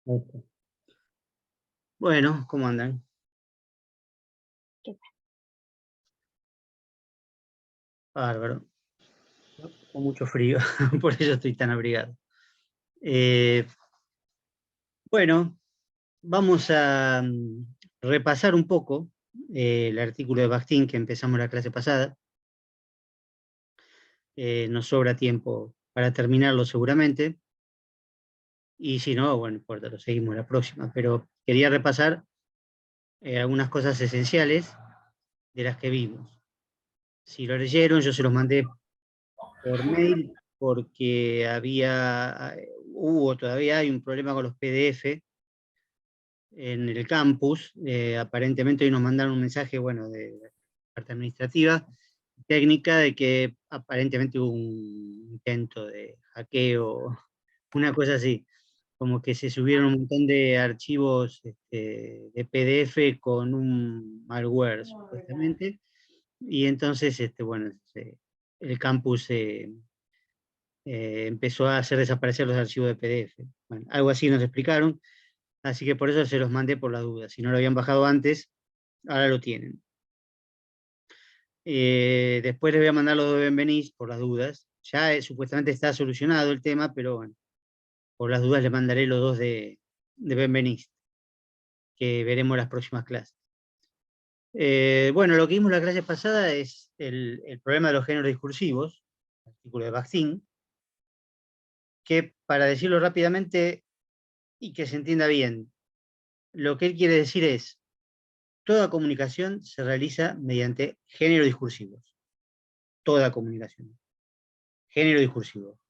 Ok. Bueno, ¿cómo andan? ¿Qué Bárbaro. Con mucho frío, por eso estoy tan abrigado. Eh, bueno, vamos a repasar un poco el artículo de Bakhtin que empezamos la clase pasada. Nos sobra tiempo para terminarlo seguramente, y si no, bueno, no importa, lo seguimos la próxima, pero quería repasar algunas cosas esenciales de las que vimos. Si lo leyeron, yo se los mandé por mail porque hubo, todavía hay un problema con los PDF en el campus. Aparentemente hoy nos mandaron un mensaje, bueno, de la parte administrativa, técnica, de que aparentemente hubo un intento de hackeo, una cosa así, como que se subieron un montón de archivos de PDF con un malware, supuestamente, y entonces, bueno, el campus empezó a hacer desaparecer los archivos de PDF. Bueno, algo así nos explicaron, así que por eso se los mandé por la duda. Si no lo habían bajado antes, ahora lo tienen. Después les voy a mandar los de Benvenís por las dudas. Ya supuestamente está solucionado el tema, pero bueno, por las dudas les mandaré los dos de Benvenís, que veremos las próximas clases. Bueno, lo que vimos la clase pasada es el problema de los géneros discursivos, el artículo de Bakhtin, que para decirlo rápidamente y que se entienda bien, lo que él quiere decir es: toda comunicación se realiza mediante género discursivos. Toda comunicación. Género discursivo.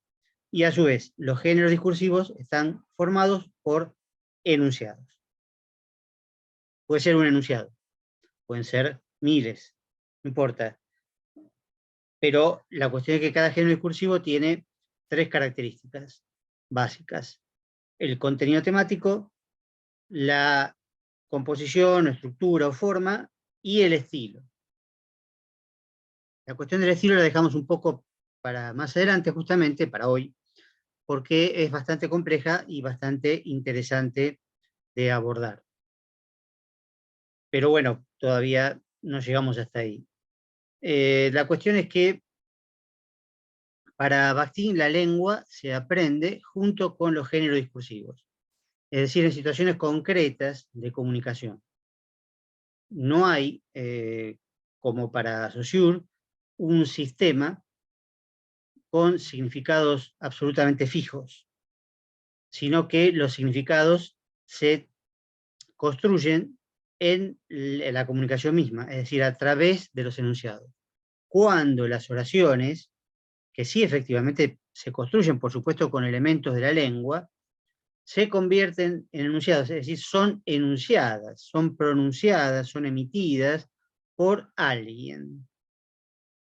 Y a su vez, los géneros discursivos están formados por enunciados. Puede ser un enunciado, pueden ser miles, no importa. Pero la cuestión es que cada género discursivo tiene tres características básicas: el contenido temático, la composición, estructura o forma, y el estilo. La cuestión del estilo la dejamos un poco para más adelante, justamente para hoy, porque es bastante compleja y bastante interesante de abordar. Pero bueno, todavía no llegamos hasta ahí. La cuestión es que para Bakhtin la lengua se aprende junto con los géneros discursivos, es decir, en situaciones concretas de comunicación. No hay, como para Saussure, un sistema con significados absolutamente fijos, sino que los significados se construyen en la comunicación misma, es decir, a través de los enunciados. Cuando las oraciones, que sí efectivamente se construyen, por supuesto, con elementos de la lengua, se convierten en enunciados, es decir, son enunciadas, son pronunciadas, son emitidas por alguien.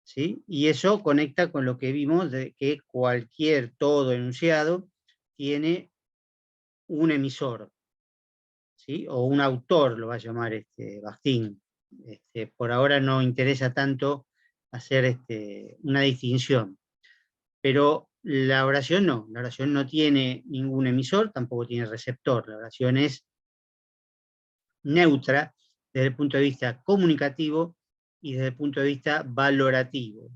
¿Sí? Y eso conecta con lo que vimos de que todo enunciado tiene un emisor, ¿sí? O un autor, lo va a llamar Bakhtin. Por ahora no interesa tanto hacer una distinción, pero la oración no tiene ningún emisor, tampoco tiene receptor, la oración es neutra desde el punto de vista comunicativo y desde el punto de vista valorativo,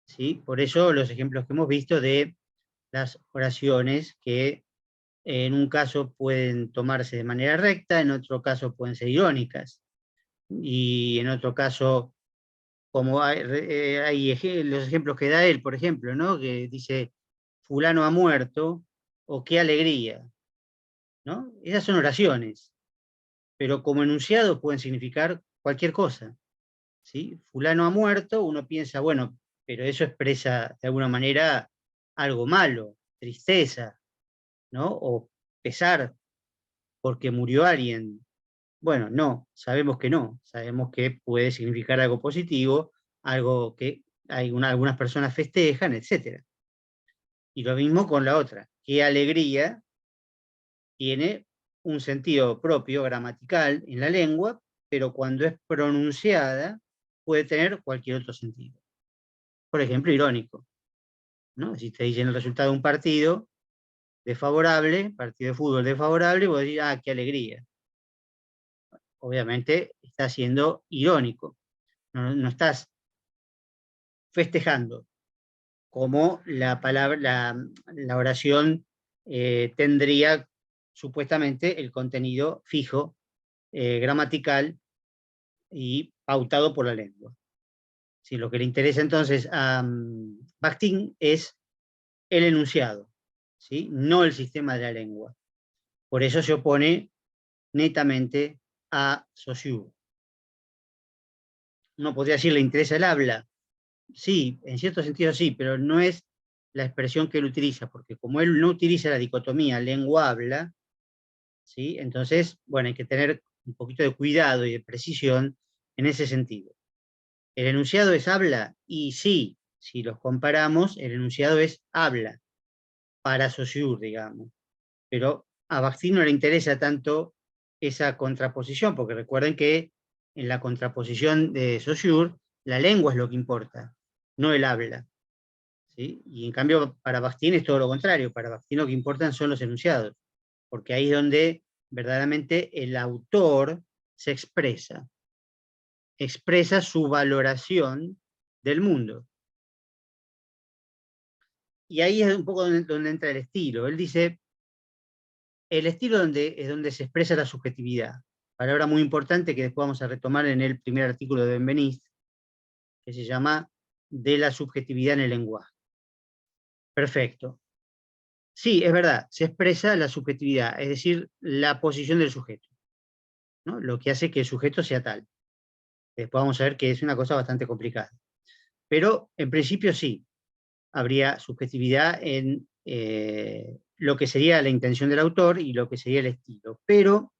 ¿sí? Por eso los ejemplos que hemos visto de las oraciones que en un caso pueden tomarse de manera recta, en otro caso pueden ser irónicas, y en otro caso, como los ejemplos que da él, por ejemplo, ¿no? Que dice, fulano ha muerto, o qué alegría, ¿no? Esas son oraciones, pero como enunciado pueden significar cualquier cosa, ¿sí? Fulano ha muerto, uno piensa, bueno, pero eso expresa de alguna manera algo malo, tristeza, ¿no? O pesar porque murió alguien. Bueno, no, sabemos que no, sabemos que puede significar algo positivo, algo que algunas personas festejan, etc. Y lo mismo con la otra, qué alegría tiene un sentido propio, gramatical, en la lengua, pero cuando es pronunciada puede tener cualquier otro sentido. Por ejemplo, irónico, ¿no? Si te dicen el resultado de un partido, desfavorable, partido de fútbol desfavorable, vos decís, ah, qué alegría. Obviamente está siendo irónico, no estás festejando, como la palabra, la oración tendría supuestamente el contenido fijo, gramatical y pautado por la lengua. Si lo que le interesa entonces a Bakhtin es el enunciado, ¿sí? No el sistema de la lengua. Por eso se opone netamente a Saussure. Uno podría decir, ¿le interesa el habla? Sí, en cierto sentido sí, pero no es la expresión que él utiliza, porque como él no utiliza la dicotomía lengua-habla, ¿sí? Entonces, bueno, hay que tener un poquito de cuidado y de precisión en ese sentido. ¿El enunciado es habla? Y sí, si los comparamos, el enunciado es habla, para Saussure, digamos. Pero a Bakhtin no le interesa tanto esa contraposición, porque recuerden que en la contraposición de Saussure, la lengua es lo que importa, no el habla. ¿Sí? Y en cambio, para Bakhtin es todo lo contrario, para Bakhtin lo que importan son los enunciados, porque ahí es donde verdaderamente el autor se expresa su valoración del mundo. Y ahí es un poco donde entra el estilo. Él dice, el estilo es donde se expresa la subjetividad, palabra muy importante que después vamos a retomar en el primer artículo de Benveniste, que se llama De la subjetividad en el lenguaje. Perfecto. Sí, es verdad, se expresa la subjetividad, es decir, la posición del sujeto, ¿no? Lo que hace que el sujeto sea tal. Después vamos a ver que es una cosa bastante complicada. Pero en principio sí, habría subjetividad en lo que sería la intención del autor y lo que sería el estilo. Pero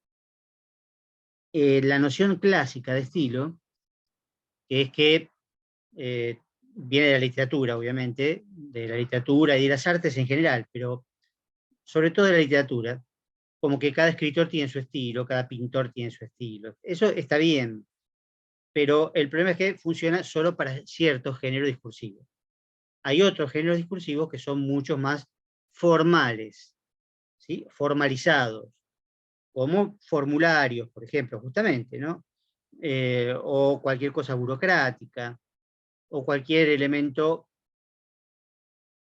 la noción clásica de estilo, que es que viene de la literatura, obviamente, de la literatura y de las artes en general, pero sobre todo de la literatura, como que cada escritor tiene su estilo, cada pintor tiene su estilo. Eso está bien, pero el problema es que funciona solo para ciertos géneros discursivos. Hay otros géneros discursivos que son mucho más formales, ¿sí? Formalizados, como formularios, por ejemplo, justamente, ¿no? O cualquier cosa burocrática, o cualquier elemento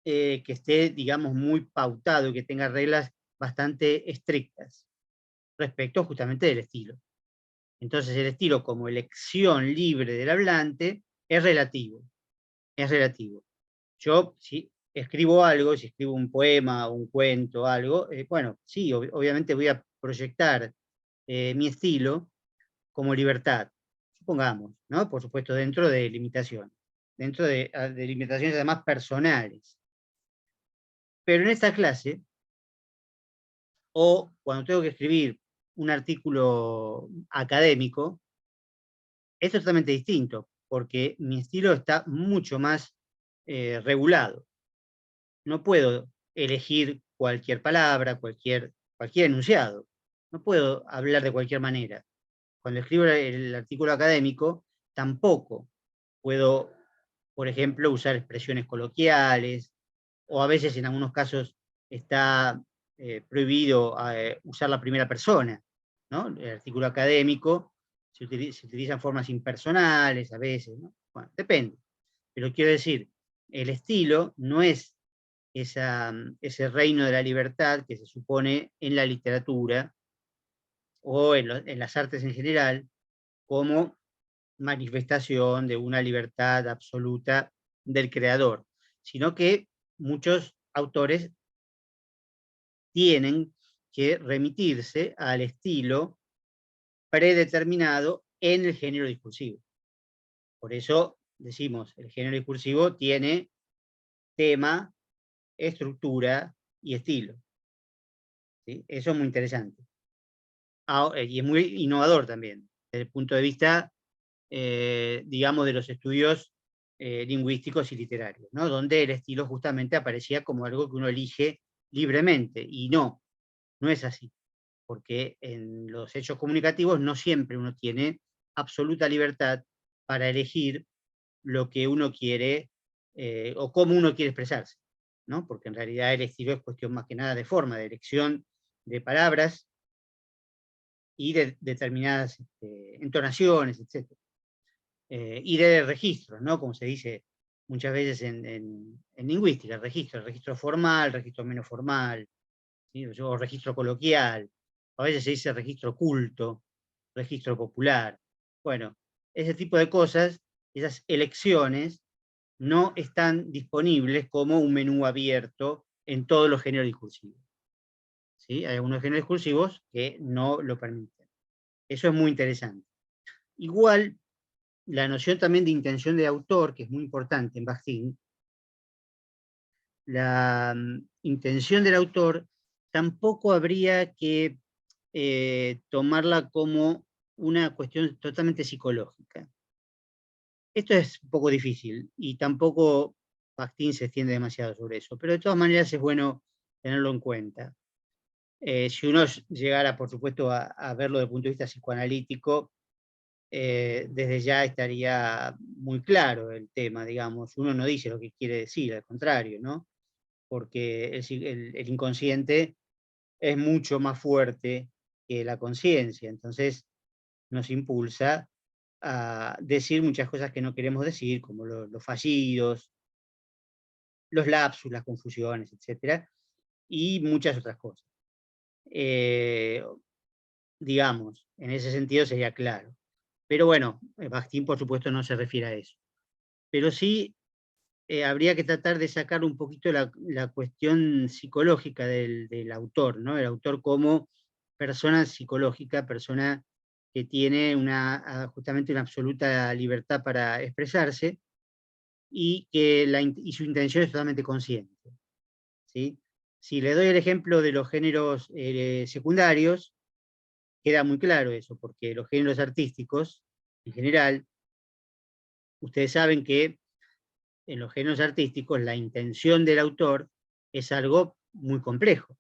que esté, digamos, muy pautado y que tenga reglas bastante estrictas respecto justamente del estilo. Entonces el estilo como elección libre del hablante es relativo, es relativo. Yo, si escribo algo, si escribo un poema, un cuento, algo, bueno, sí, obviamente voy a proyectar mi estilo como libertad, supongamos, ¿no? Por supuesto, dentro de limitaciones, dentro de limitaciones además personales. Pero en esta clase, o cuando tengo que escribir un artículo académico, es totalmente distinto, porque mi estilo está mucho más regulado. No puedo elegir cualquier palabra, cualquier enunciado. No puedo hablar de cualquier manera. Cuando escribo el artículo académico, tampoco puedo, por ejemplo, usar expresiones coloquiales, o a veces en algunos casos está prohibido usar la primera persona, ¿no? El artículo académico se utilizan formas impersonales a veces, ¿no? Bueno, depende. Pero quiero decir, el estilo no es ese reino de la libertad que se supone en la literatura o en las artes en general como manifestación de una libertad absoluta del creador, sino que muchos autores tienen que remitirse al estilo predeterminado en el género discursivo. Por eso decimos, el género discursivo tiene tema, estructura y estilo. ¿Sí? Eso es muy interesante. Y es muy innovador también, desde el punto de vista, digamos, de los estudios lingüísticos y literarios, ¿no? Donde el estilo justamente aparecía como algo que uno elige libremente, y no es así, porque en los hechos comunicativos no siempre uno tiene absoluta libertad para elegir lo que uno quiere o cómo uno quiere expresarse. ¿no? Porque en realidad el estilo es cuestión más que nada de forma, de elección de palabras y de determinadas entonaciones, etc. Y de registros, ¿no? Como se dice muchas veces en lingüística, registro formal, registro menos formal, ¿sí? O registro coloquial, a veces se dice registro culto, registro popular. Bueno, ese tipo de cosas, esas elecciones, no están disponibles como un menú abierto en todos los géneros discursivos. ¿Sí? Hay algunos géneros discursivos que no lo permiten. Eso es muy interesante. Igual, la noción también de intención de autor, que es muy importante en Bakhtin, la intención del autor tampoco habría que tomarla como una cuestión totalmente psicológica. Esto es un poco difícil y tampoco Bakhtin se extiende demasiado sobre eso, pero de todas maneras es bueno tenerlo en cuenta. Si uno llegara, por supuesto, a verlo desde el punto de vista psicoanalítico, desde ya estaría muy claro el tema, digamos. Uno no dice lo que quiere decir, al contrario, ¿no? Porque el inconsciente es mucho más fuerte que la conciencia, entonces nos impulsa a decir muchas cosas que no queremos decir, como los fallidos, los lapsus, las confusiones, etcétera, y muchas otras cosas. Eh, digamos, en ese sentido sería claro. Pero bueno, Bakhtin por supuesto no se refiere a eso. Pero sí habría que tratar de sacar un poquito la cuestión psicológica del autor, ¿no? El autor como persona psicológica, persona que tiene justamente una absoluta libertad para expresarse y y su intención es totalmente consciente, ¿sí? Si le doy el ejemplo de los géneros secundarios, queda muy claro eso, porque los géneros artísticos, en general, ustedes saben que en los géneros artísticos la intención del autor es algo muy complejo,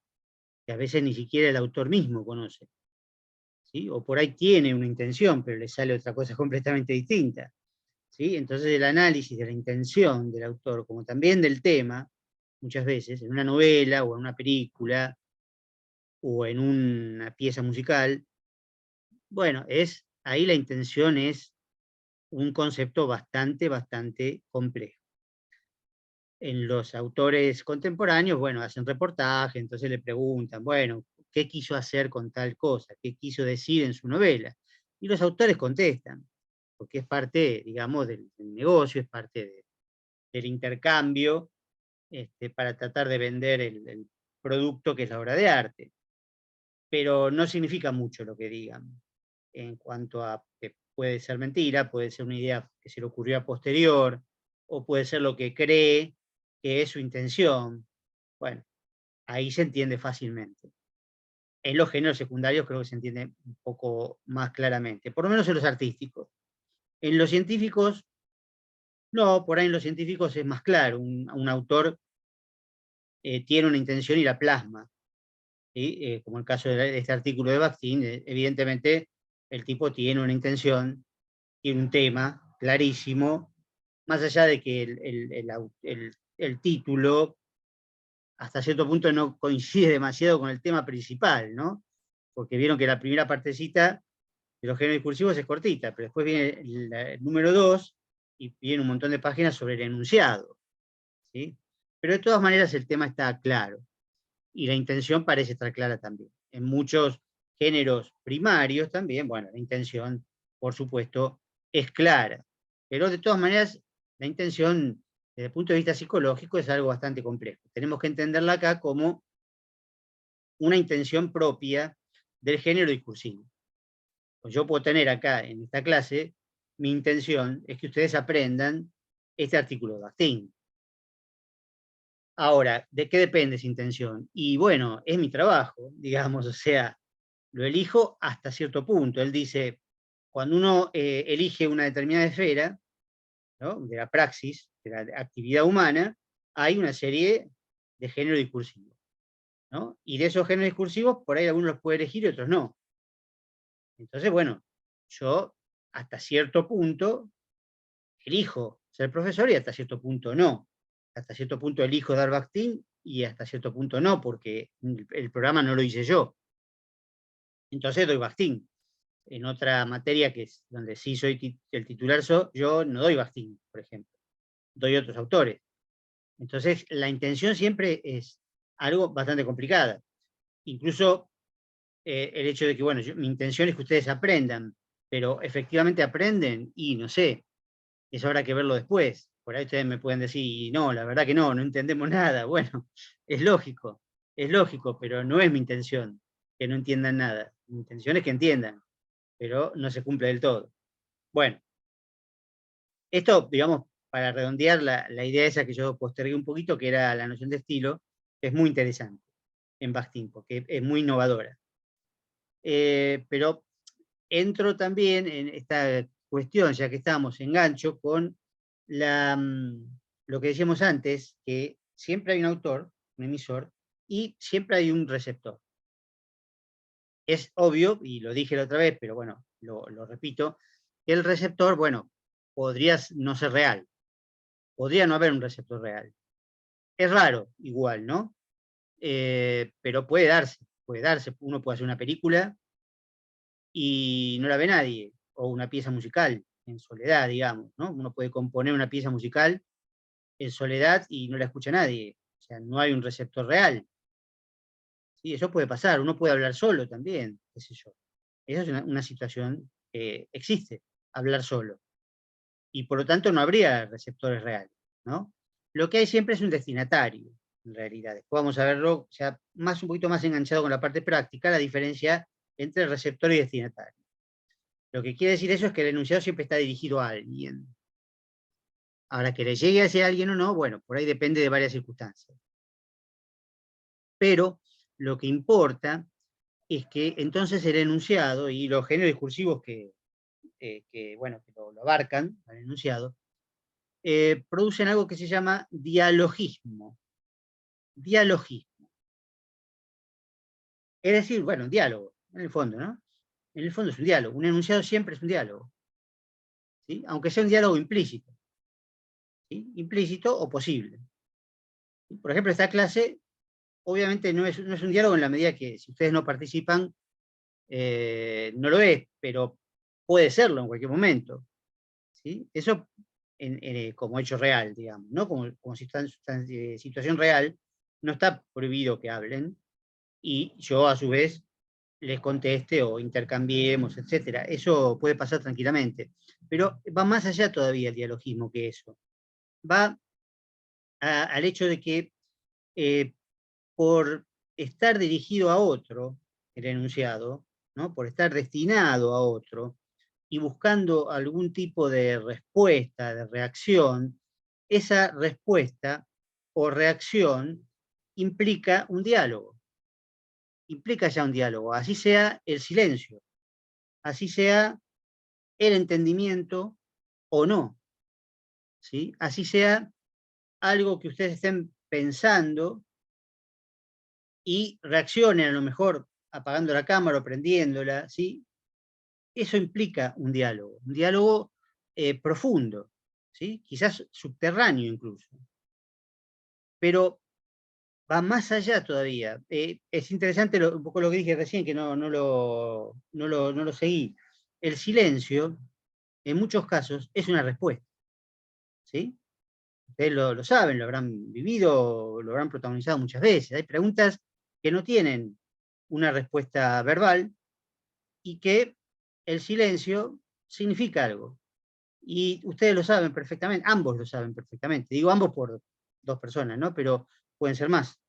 que a veces ni siquiera el autor mismo conoce, ¿sí? O por ahí tiene una intención, pero le sale otra cosa completamente distinta, ¿sí? Entonces el análisis de la intención del autor, como también del tema, muchas veces, en una novela o en una película o en una pieza musical, bueno, ahí la intención es un concepto bastante complejo. En los autores contemporáneos, bueno, hacen reportaje, entonces le preguntan, bueno, ¿qué quiso hacer con tal cosa? ¿Qué quiso decir en su novela? Y los autores contestan, porque es parte, digamos, del negocio, es parte del intercambio, para tratar de vender el producto que es la obra de arte. Pero no significa mucho lo que digan en cuanto a que puede ser mentira, puede ser una idea que se le ocurrió a posterior, o puede ser lo que cree que es su intención. Bueno, ahí se entiende fácilmente. En los géneros secundarios creo que se entiende un poco más claramente, por lo menos en los artísticos. En los científicos, no, por ahí en los científicos es más claro. Un autor tiene una intención y la plasma, ¿sí? Como el caso de este artículo de Bakhtin, evidentemente el tipo tiene una intención, tiene un tema clarísimo, más allá de que el título hasta cierto punto no coincide demasiado con el tema principal, ¿no? Porque vieron que la primera partecita de los géneros discursivos es cortita, pero después viene el número 2 y viene un montón de páginas sobre el enunciado, ¿sí? Pero de todas maneras el tema está claro y la intención parece estar clara también. En muchos géneros primarios también, bueno, la intención, por supuesto, es clara, pero de todas maneras la intención desde el punto de vista psicológico es algo bastante complejo. Tenemos que entenderla acá como una intención propia del género discursivo. Pues yo puedo tener acá en esta clase, mi intención es que ustedes aprendan este artículo de Bakhtin. Ahora, ¿de qué depende esa intención? Y bueno, es mi trabajo, digamos, o sea, lo elijo hasta cierto punto. Él dice, cuando uno elige una determinada esfera, ¿no?, de la praxis, de la actividad humana, hay una serie de géneros discursivos, ¿no? Y de esos géneros discursivos, por ahí algunos los puede elegir y otros no. Entonces, bueno, yo hasta cierto punto elijo ser profesor y hasta cierto punto no. hasta cierto punto elijo dar Bakhtin y hasta cierto punto no, porque el programa no lo hice yo. Entonces doy Bakhtin. En otra materia que es donde sí soy el titular, yo no doy Bakhtin, por ejemplo. Doy otros autores. Entonces, la intención siempre es algo bastante complicada. Incluso el hecho de que, bueno, mi intención es que ustedes aprendan, pero efectivamente aprenden y no sé, eso habrá que verlo después. Por ahí ustedes me pueden decir, no, la verdad que no, no entendemos nada. Bueno, es lógico, pero no es mi intención que no entiendan nada. Mi intención es que entiendan, pero no se cumple del todo. Bueno, esto, digamos, para redondear la idea esa que yo postergué un poquito, que era la noción de estilo, es muy interesante en Bakhtin, porque es muy innovadora. Pero entro también en esta cuestión, ya que estamos en gancho, con lo que decíamos antes, que siempre hay un autor, un emisor, y siempre hay un receptor. Es obvio, y lo dije la otra vez, pero bueno, lo repito, que el receptor, bueno, podría no ser real, podría no haber un receptor real. Es raro, igual, ¿no? Pero puede darse, puede darse. Uno puede hacer una película y no la ve nadie, o una pieza musical en soledad, digamos, ¿no? Uno puede componer una pieza musical en soledad y no la escucha nadie, o sea, no hay un receptor real. Sí, eso puede pasar, uno puede hablar solo también, qué sé yo. Esa es una situación que existe, hablar solo. Y por lo tanto no habría receptores reales, ¿no? Lo que hay siempre es un destinatario, en realidad. Después vamos a verlo, o sea, un poquito más enganchado con la parte práctica, la diferencia entre receptor y destinatario. Lo que quiere decir eso es que el enunciado siempre está dirigido a alguien. Ahora, que le llegue a ese alguien o no, bueno, por ahí depende de varias circunstancias. Pero lo que importa es que entonces el enunciado y los géneros discursivos bueno, que lo abarcan, al enunciado, producen algo que se llama dialogismo. Dialogismo. Es decir, bueno, diálogo, en el fondo, ¿no? En el fondo es un diálogo. Un enunciado siempre es un diálogo, ¿sí? Aunque sea un diálogo implícito, ¿sí? Implícito o posible. Por ejemplo, esta clase obviamente no es un diálogo en la medida que si ustedes no participan, no lo es, pero puede serlo en cualquier momento, ¿sí? Eso como hecho real, digamos, ¿no? Como si están en situación real, no está prohibido que hablen, y yo a su vez les conteste o intercambiemos, etcétera. Eso puede pasar tranquilamente. Pero va más allá todavía el dialogismo que eso. Va al hecho de que eh, por estar dirigido a otro, el enunciado, ¿no? Por estar destinado a otro y buscando algún tipo de respuesta, de reacción, esa respuesta o reacción implica un diálogo, implica ya un diálogo, así sea el silencio, así sea el entendimiento o no, ¿sí? Así sea algo que ustedes estén pensando y reaccionen a lo mejor apagando la cámara o prendiéndola, ¿sí? Eso implica un diálogo profundo, ¿sí? Quizás subterráneo incluso, pero va más allá todavía. Es interesante un poco lo que dije recién, que no lo seguí. El silencio, en muchos casos, es una respuesta, ¿sí? Ustedes lo saben, lo habrán vivido, lo habrán protagonizado muchas veces. Hay preguntas que no tienen una respuesta verbal y que el silencio significa algo. Y ustedes lo saben perfectamente, ambos lo saben perfectamente. Digo ambos por dos personas, ¿no? Pero pueden ser más,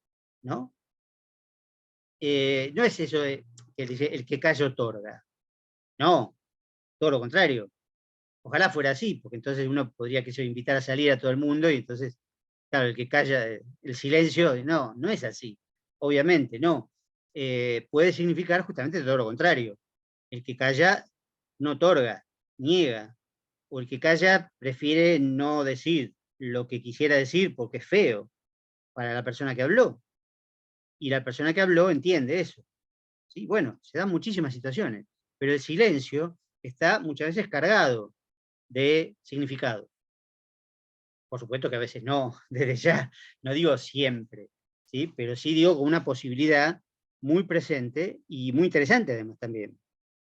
¿no? No es eso de que dice el que calla otorga. No, todo lo contrario. Ojalá fuera así, porque entonces uno podría que se invitar a salir a todo el mundo y entonces, claro, el que calla, el silencio, no, no es así. Obviamente, no. Puede significar justamente todo lo contrario. El que calla no otorga, niega. O el que calla prefiere no decir lo que quisiera decir porque es feo para la persona que habló. Y la persona que habló entiende eso. ¿Sí? Bueno, se dan muchísimas situaciones, pero el silencio está muchas veces cargado de significado. Por supuesto que a veces no, desde ya, no digo siempre, ¿sí? Pero sí digo con una posibilidad muy presente y muy interesante además también,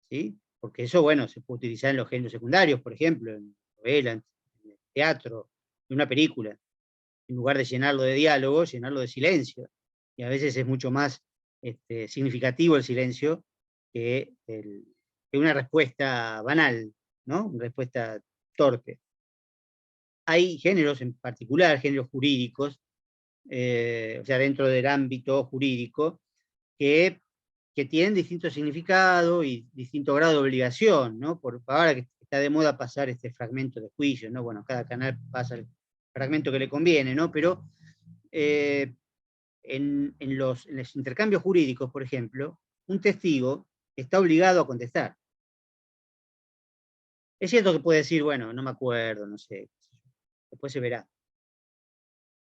¿sí? Porque eso, bueno, se puede utilizar en los géneros secundarios, por ejemplo, en novela, en teatro, en una película. En lugar de llenarlo de diálogo, llenarlo de silencio. Y a veces es mucho más significativo el silencio que, que una respuesta banal, ¿no? Una respuesta torpe. Hay géneros en particular, géneros jurídicos, o sea, dentro del ámbito jurídico, que, que tienen distinto significado y distinto grado de obligación, ¿no? Por ahora que está de moda pasar este fragmento de juicio, ¿no? Bueno, cada canal pasa el fragmento que le conviene, ¿no? Pero eh, en los intercambios jurídicos, por ejemplo, un testigo está obligado a contestar. Es cierto que puede decir, bueno, no me acuerdo, no sé, después se verá.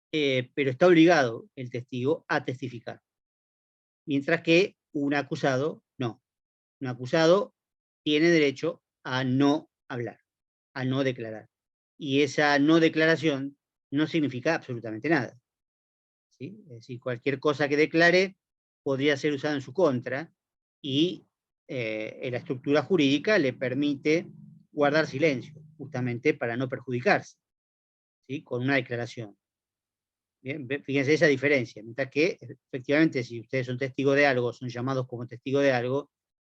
Pero está obligado el testigo a testificar. Mientras que un acusado no. Un acusado tiene derecho a no hablar, a no declarar. Y esa no declaración no significa absolutamente nada. ¿Sí? Es decir, cualquier cosa que declare podría ser usada en su contra y la estructura jurídica le permite guardar silencio, justamente para no perjudicarse, ¿sí? Con una declaración. Bien, fíjense esa diferencia, mientras que efectivamente si ustedes son testigos de algo, son llamados como testigos de algo,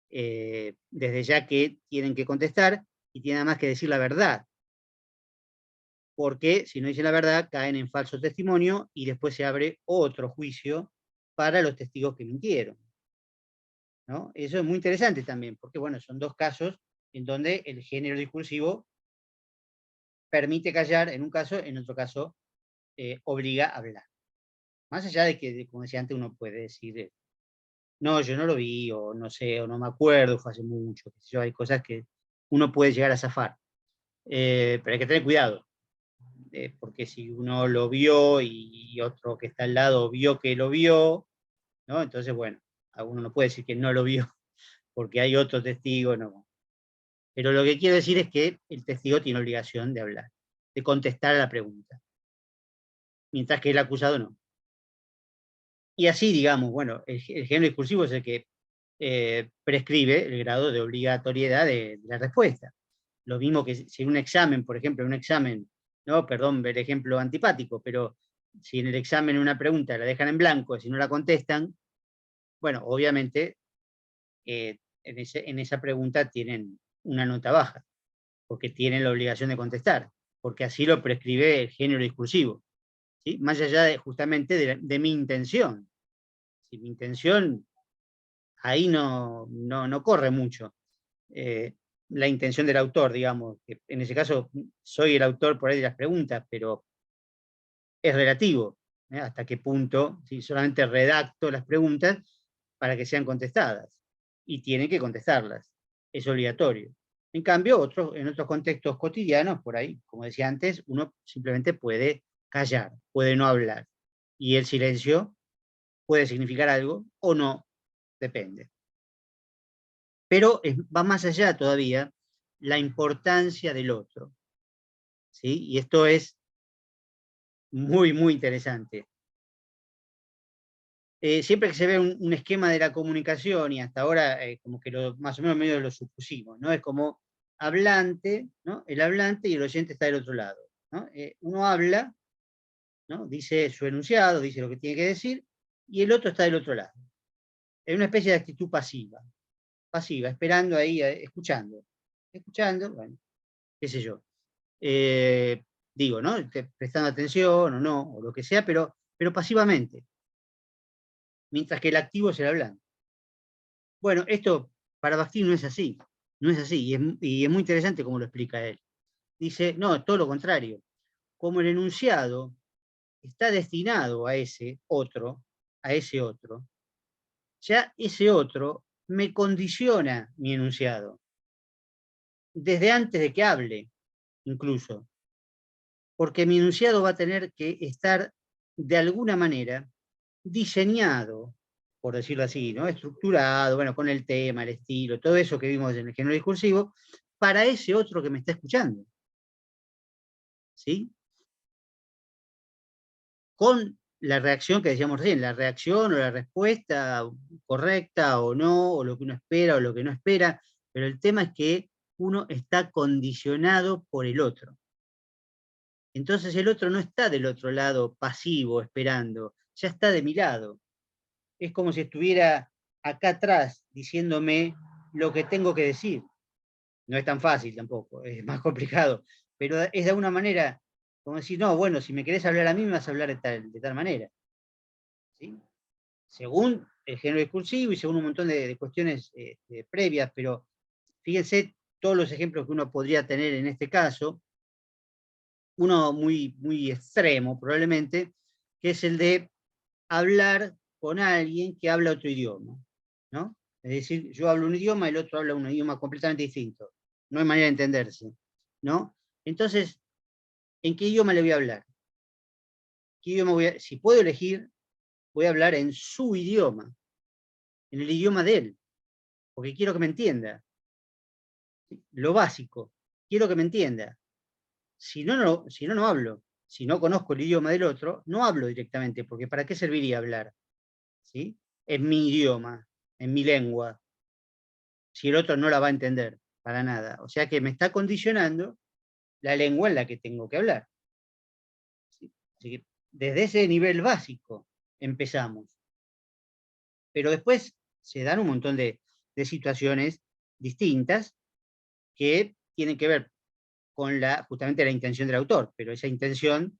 desde ya que tienen que contestar y tienen además que decir la verdad, porque si no dicen la verdad caen en falso testimonio y después se abre otro juicio para los testigos que mintieron, ¿no? Eso es muy interesante también, porque bueno, son dos casos en donde el género discursivo permite callar en un caso, en otro caso obliga a hablar. Más allá de que, como decía antes, uno puede decir, no, yo no lo vi, o no sé, o no me acuerdo, fue hace mucho, qué sé yo, hay cosas que uno puede llegar a zafar. Pero hay que tener cuidado, porque si uno lo vio y otro que está al lado vio que lo vio, ¿no? Entonces, bueno, uno no puede decir que no lo vio, porque hay otro testigo, no. Pero lo que quiero decir es que el testigo tiene obligación de hablar, de contestar a la pregunta, mientras que el acusado no. Y así, digamos, bueno, el género discursivo es el que prescribe el grado de obligatoriedad de la respuesta. Lo mismo que si en un examen, por ejemplo, en un examen, no, perdón, el ejemplo antipático, pero si en el examen una pregunta la dejan en blanco, si no la contestan, bueno, obviamente en esa pregunta tienen una nota baja, porque tienen la obligación de contestar, porque así lo prescribe el género discursivo, ¿sí? Más allá justamente de mi intención. Si mi intención ahí no corre mucho. Eh, la intención del autor, digamos, que en ese caso soy el autor por ahí de las preguntas, pero es relativo, hasta qué punto, si solamente redacto las preguntas para que sean contestadas, y tienen que contestarlas, es obligatorio. En cambio, en otros contextos cotidianos, por ahí, como decía antes, uno simplemente puede callar, puede no hablar, y el silencio puede significar algo o no, depende. Pero va más allá todavía la importancia del otro, ¿sí? Y esto es muy, muy interesante. Siempre que se ve un esquema de la comunicación, y hasta ahora como que más o menos medio lo supusimos, ¿no? Es como hablante, ¿no? El hablante y el oyente está del otro lado, ¿no? Uno habla, ¿no? Dice su enunciado, dice lo que tiene que decir, y el otro está del otro lado. Es una especie de actitud pasiva, esperando ahí, escuchando, bueno, qué sé yo. Digo, ¿no? Prestando atención o no, o lo que sea, pero pasivamente, mientras que el activo es el hablante. Bueno, esto para Bakhtin no es así, no es así, y es muy interesante cómo lo explica él. Dice, no, todo lo contrario, como el enunciado está destinado a ese otro, ya ese otro me condiciona mi enunciado, desde antes de que hable, incluso, porque mi enunciado va a tener que estar de alguna manera diseñado, por decirlo así, ¿no? Estructurado, bueno, con el tema, el estilo, todo eso que vimos en el género discursivo, para ese otro que me está escuchando. ¿Sí? con la reacción que decíamos recién, la reacción o la respuesta correcta o no, o lo que uno espera o lo que no espera, pero el tema es que uno está condicionado por el otro. Entonces el otro no está del otro lado pasivo, esperando, ya está de mi lado. Es como si estuviera acá atrás diciéndome lo que tengo que decir. No es tan fácil tampoco, es más complicado, pero es de alguna manera como decir, no, bueno, si me querés hablar a mí, me vas a hablar de tal manera. ¿Sí? Según el género discursivo y según un montón de cuestiones previas, pero fíjense todos los ejemplos que uno podría tener en este caso, uno muy, muy extremo probablemente, que es el de hablar con alguien que habla otro idioma, ¿no? Es decir, yo hablo un idioma, el otro habla un idioma completamente distinto. No hay manera de entenderse, ¿no? Entonces, ¿en qué idioma le voy a hablar? ¿Qué idioma si puedo elegir, voy a hablar en su idioma, en el idioma de él, porque quiero que me entienda. Lo básico, quiero que me entienda. Si no, no hablo. Si no conozco el idioma del otro, no hablo directamente, porque ¿para qué serviría hablar? ¿Sí? En mi idioma, en mi lengua, si el otro no la va a entender, para nada. O sea que me está condicionando la lengua en la que tengo que hablar. ¿Sí? Así que desde ese nivel básico empezamos. Pero después se dan un montón de situaciones distintas que tienen que ver con justamente la intención del autor, pero esa intención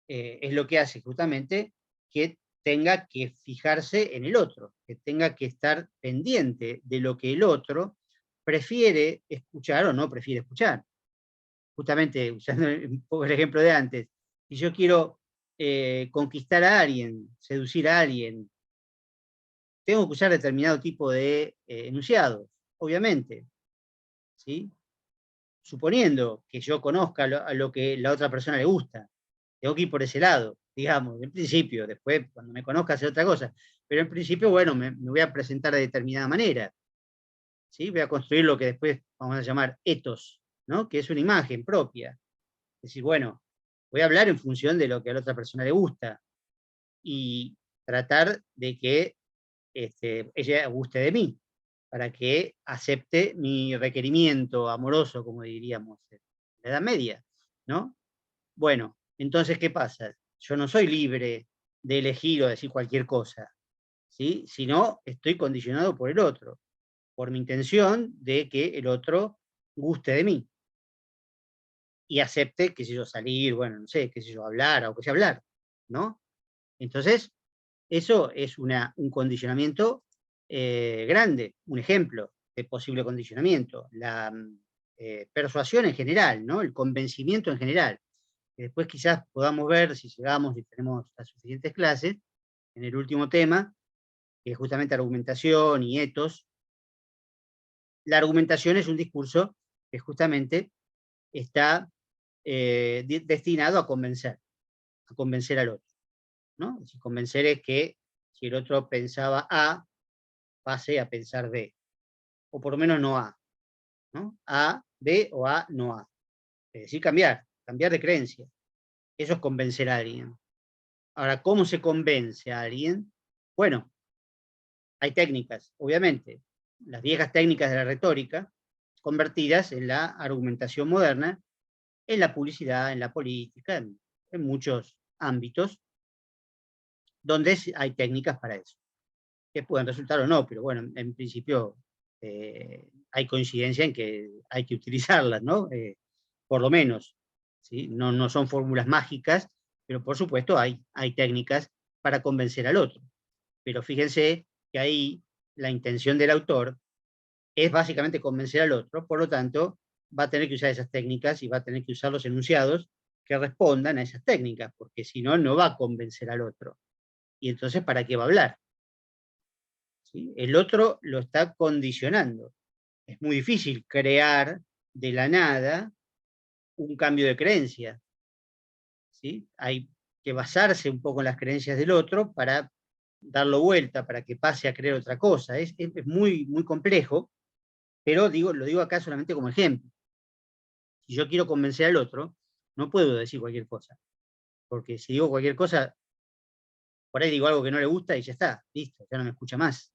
es lo que hace justamente que tenga que fijarse en el otro, que tenga que estar pendiente de lo que el otro prefiere escuchar o no prefiere escuchar. Justamente, usando un poco el ejemplo de antes, si yo quiero conquistar a alguien, seducir a alguien, tengo que usar determinado tipo de enunciados, obviamente, ¿sí? Suponiendo que yo conozca a lo que la otra persona le gusta. Tengo que ir por ese lado, digamos, en principio, después cuando me conozca hacer otra cosa. Pero en principio, bueno, me voy a presentar de determinada manera. ¿Sí? Voy a construir lo que después vamos a llamar etos, ¿no? Que es una imagen propia. Es decir, bueno, voy a hablar en función de lo que a la otra persona le gusta y tratar de que ella guste de mí, para que acepte mi requerimiento amoroso, como diríamos en la Edad Media, ¿no? Bueno, entonces, ¿qué pasa? Yo no soy libre de elegir o decir cualquier cosa, ¿sí? Sino estoy condicionado por el otro, por mi intención de que el otro guste de mí y acepte, qué sé yo, salir, bueno, no sé, qué sé yo, hablar, o que sea hablar, ¿no? Entonces, eso es un condicionamiento grande, un ejemplo de posible condicionamiento. La persuasión en general, ¿no? El convencimiento en general. Que después quizás podamos ver, si llegamos y tenemos las suficientes clases, en el último tema, que es justamente argumentación y etos. La argumentación es un discurso que justamente está destinado a convencer al otro, ¿no? Si convencer es que si el otro pensaba A, pase a pensar B, o por lo menos no A, ¿no? A, B o A, no A. Es decir, cambiar de creencia. Eso es convencer a alguien. Ahora, ¿cómo se convence a alguien? Bueno, hay técnicas, obviamente, las viejas técnicas de la retórica, convertidas en la argumentación moderna, en la publicidad, en la política, en muchos ámbitos, donde hay técnicas para eso, que pueden resultar o no, pero bueno, en principio hay coincidencia en que hay que utilizarlas, ¿no? Por lo menos, ¿sí? No son fórmulas mágicas, pero por supuesto hay técnicas para convencer al otro. Pero fíjense que ahí la intención del autor es básicamente convencer al otro, por lo tanto, va a tener que usar esas técnicas y va a tener que usar los enunciados que respondan a esas técnicas, porque si no, no va a convencer al otro. Y entonces, ¿para qué va a hablar? ¿Sí? El otro lo está condicionando. Es muy difícil crear de la nada un cambio de creencia. ¿Sí? Hay que basarse un poco en las creencias del otro para darlo vuelta, para que pase a creer otra cosa. Es muy, muy complejo, pero lo digo acá solamente como ejemplo. Si yo quiero convencer al otro, no puedo decir cualquier cosa, porque si digo cualquier cosa, por ahí digo algo que no le gusta y ya está, listo, ya no me escucha más.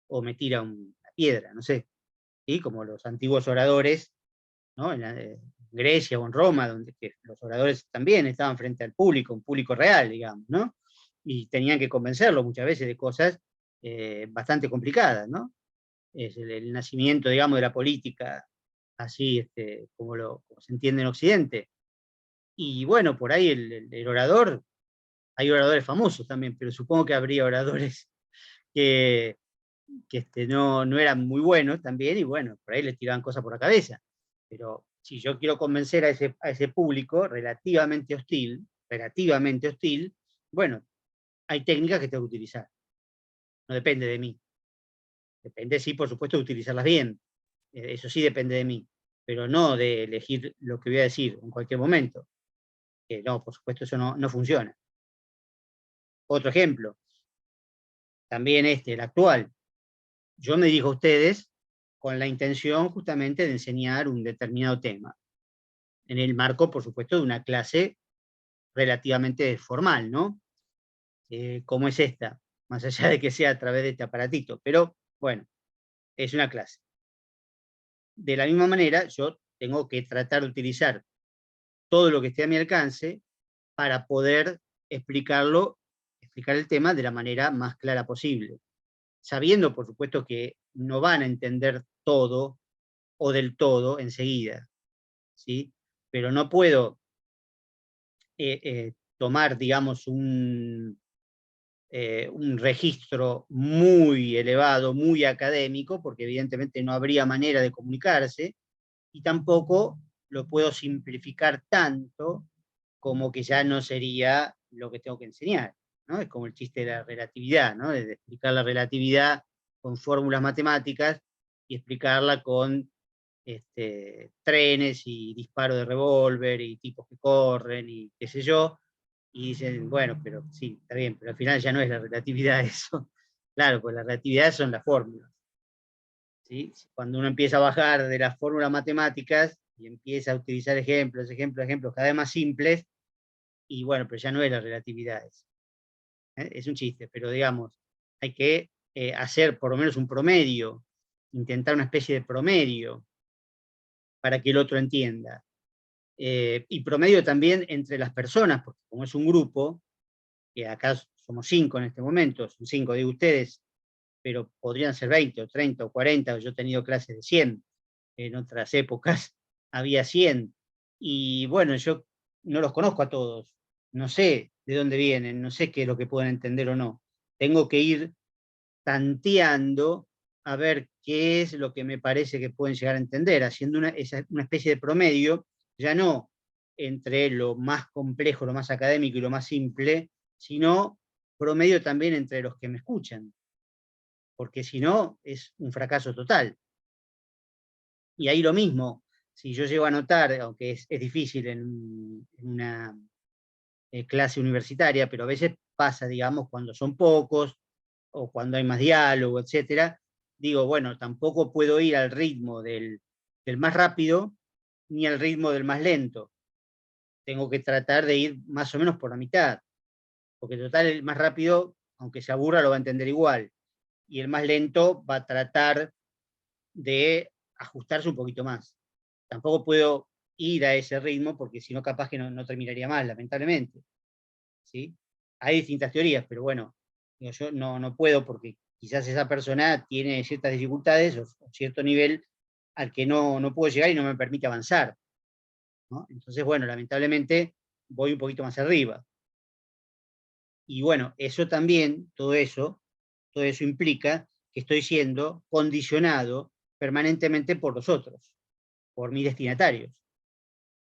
O me tira una piedra, no sé. ¿Sí? Como los antiguos oradores, ¿no? En Grecia o en Roma, donde los oradores también estaban frente al público, un público real, digamos, ¿no? Y tenían que convencerlo muchas veces de cosas bastante complicadas, ¿no? Es el nacimiento, digamos, de la política, así como se entiende en Occidente. Y bueno, por ahí el orador, hay oradores famosos también, pero supongo que habría oradores que, no eran muy buenos también, y bueno, por ahí le tiraban cosas por la cabeza. Pero si yo quiero convencer a ese público relativamente hostil, bueno, hay técnicas que tengo que utilizar. No depende de mí. Depende, sí, por supuesto, de utilizarlas bien. Eso sí depende de mí, pero no de elegir lo que voy a decir en cualquier momento. No, por supuesto, eso no funciona. Otro ejemplo, también el actual. Yo me dirijo a ustedes con la intención justamente de enseñar un determinado tema, en el marco, por supuesto, de una clase relativamente formal, ¿no? Como es esta, más allá de que sea a través de este aparatito, pero bueno, es una clase. De la misma manera, yo tengo que tratar de utilizar todo lo que esté a mi alcance para poder explicar el tema de la manera más clara posible, sabiendo, por supuesto, que no van a entender todo o del todo enseguida, ¿sí? Pero no puedo tomar, digamos, un registro muy elevado, muy académico, porque evidentemente no habría manera de comunicarse, y tampoco lo puedo simplificar tanto como que ya no sería lo que tengo que enseñar, ¿no? Es como el chiste de la relatividad, ¿no? De explicar la relatividad con fórmulas matemáticas y explicarla con trenes y disparo de revólver y tipos que corren y qué sé yo, y dicen, bueno, pero sí, está bien, pero al final ya no es la relatividad eso. Claro, pues la relatividad son las fórmulas. ¿Sí? Cuando uno empieza a bajar de las fórmulas matemáticas y empieza a utilizar ejemplos cada vez más simples, y bueno, pero ya no es la relatividad eso. Es un chiste, pero digamos, hay que hacer por lo menos un promedio, intentar una especie de promedio para que el otro entienda. Y promedio también entre las personas, porque como es un grupo, que acá somos 5 en este momento, son 5 de ustedes, pero podrían ser 20 o 30 o 40, yo he tenido clases de 100, en otras épocas había 100, y bueno, yo no los conozco a todos, no sé de dónde vienen, no sé qué es lo que pueden entender o no. Tengo que ir tanteando a ver qué es lo que me parece que pueden llegar a entender, haciendo una especie de promedio, ya no entre lo más complejo, lo más académico y lo más simple, sino promedio también entre los que me escuchan, porque si no es un fracaso total. Y ahí lo mismo, si yo llego a notar, aunque es difícil en una clase universitaria, pero a veces pasa, digamos, cuando son pocos o cuando hay más diálogo, etcétera, digo, bueno, tampoco puedo ir al ritmo del más rápido ni al ritmo del más lento. Tengo que tratar de ir más o menos por la mitad, porque total el más rápido, aunque se aburra, lo va a entender igual, y el más lento va a tratar de ajustarse un poquito más. Tampoco puedo ir a ese ritmo porque si no capaz que no terminaría mal, lamentablemente. ¿Sí? Hay distintas teorías, pero bueno, yo no puedo porque quizás esa persona tiene ciertas dificultades o cierto nivel al que no puedo llegar y no me permite avanzar, ¿no? Entonces, bueno, lamentablemente voy un poquito más arriba. Y bueno, eso también, todo eso implica que estoy siendo condicionado permanentemente por los otros, por mis destinatarios,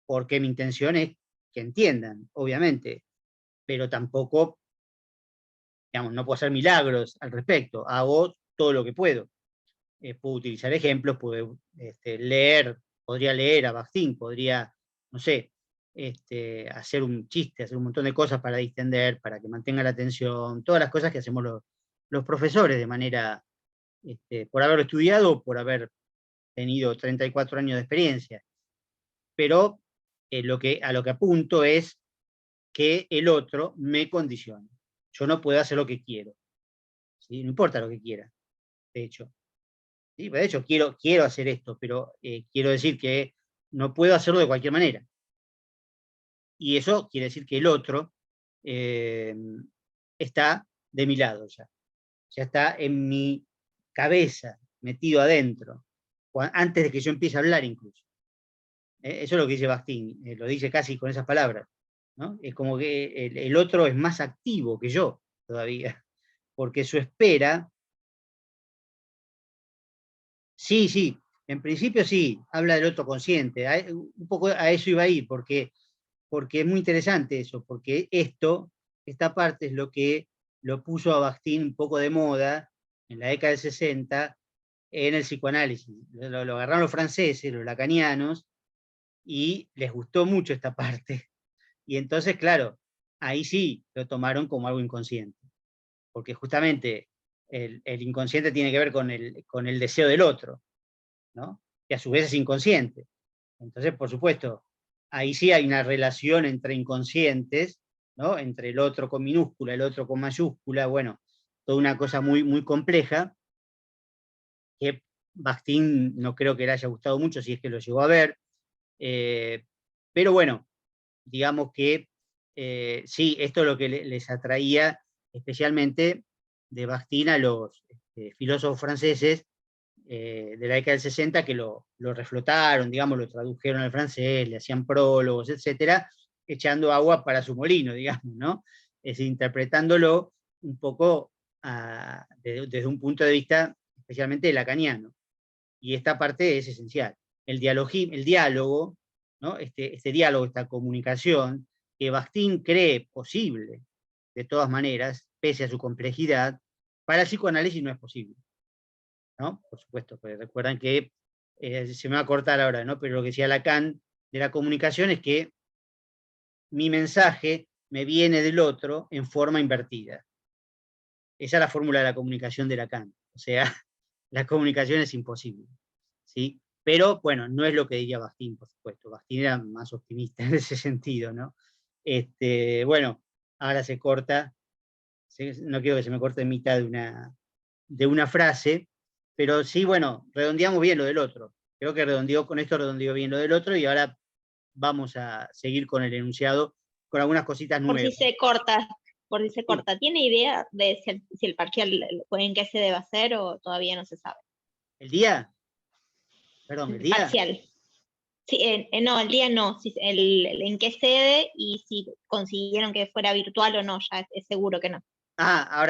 porque mi intención es que entiendan, obviamente, pero tampoco, digamos, no puedo hacer milagros al respecto, hago todo lo que puedo. Puedo utilizar ejemplos, puedo podría leer a Bakhtin, podría, no sé, hacer un chiste, hacer un montón de cosas para distender, para que mantenga la atención, todas las cosas que hacemos los profesores de manera, por haberlo estudiado o por haber tenido 34 años de experiencia. Pero a lo que apunto es que el otro me condiciona. yo no puedo hacer lo que quiero. ¿Sí? No importa lo que quiera, de hecho. ¿Sí? De hecho, quiero hacer esto, pero quiero decir que no puedo hacerlo de cualquier manera. Y eso quiere decir que el otro está de mi lado ya. Ya está en mi cabeza, metido adentro, antes de que yo empiece a hablar incluso. Eso es lo que dice Bakhtin, lo dice casi con esas palabras, ¿no? Es como que el otro es más activo que yo todavía, porque su espera, sí, en principio sí, habla del otro consciente, un poco a eso iba a ir, porque es muy interesante eso, porque esta parte es lo que lo puso a Bakhtin un poco de moda en la década del 60 en el psicoanálisis. Lo agarraron los franceses, los lacanianos, y les gustó mucho esta parte. Y entonces, claro, ahí sí lo tomaron como algo inconsciente, porque justamente el inconsciente tiene que ver con el deseo del otro, ¿no? Que a su vez es inconsciente. Entonces, por supuesto, ahí sí hay una relación entre inconscientes, ¿no? Entre el otro con minúscula, el otro con mayúscula, bueno, toda una cosa muy, muy compleja, que Bakhtin no creo que le haya gustado mucho, si es que lo llegó a ver, pero bueno, digamos que sí, esto es lo que les atraía especialmente de Bakhtin a los filósofos franceses de la década del 60 que lo reflotaron, digamos, lo tradujeron al francés, le hacían prólogos, etcétera, echando agua para su molino, digamos, ¿no? Es interpretándolo un poco desde un punto de vista especialmente lacaniano. Y esta parte es esencial. El diálogo, ¿no? Este diálogo, esta comunicación, que Bakhtin cree posible, de todas maneras, pese a su complejidad, para el psicoanálisis no es posible, ¿no? Por supuesto, porque recuerdan que se me va a cortar ahora, ¿no? Pero lo que decía Lacan de la comunicación es que mi mensaje me viene del otro en forma invertida. Esa es la fórmula de la comunicación de Lacan. O sea, la comunicación es imposible, ¿sí? Pero, bueno, no es lo que diría Bakhtin, por supuesto. Bakhtin era más optimista en ese sentido, ¿no? Bueno, ahora se corta, no quiero que se me corte en mitad de una frase, pero sí, bueno, redondeamos bien lo del otro. Creo que con esto redondeó bien lo del otro y ahora vamos a seguir con el enunciado con algunas cositas Por si nuevas. se corta, Sí. ¿Tiene idea de si el parcial, en qué se debe hacer o todavía no se sabe? ¿El día? Perdón, ¿el El día? parcial. Sí, no, el día no, si, en qué sede y si consiguieron que fuera virtual o no, ya es seguro que no. Ahora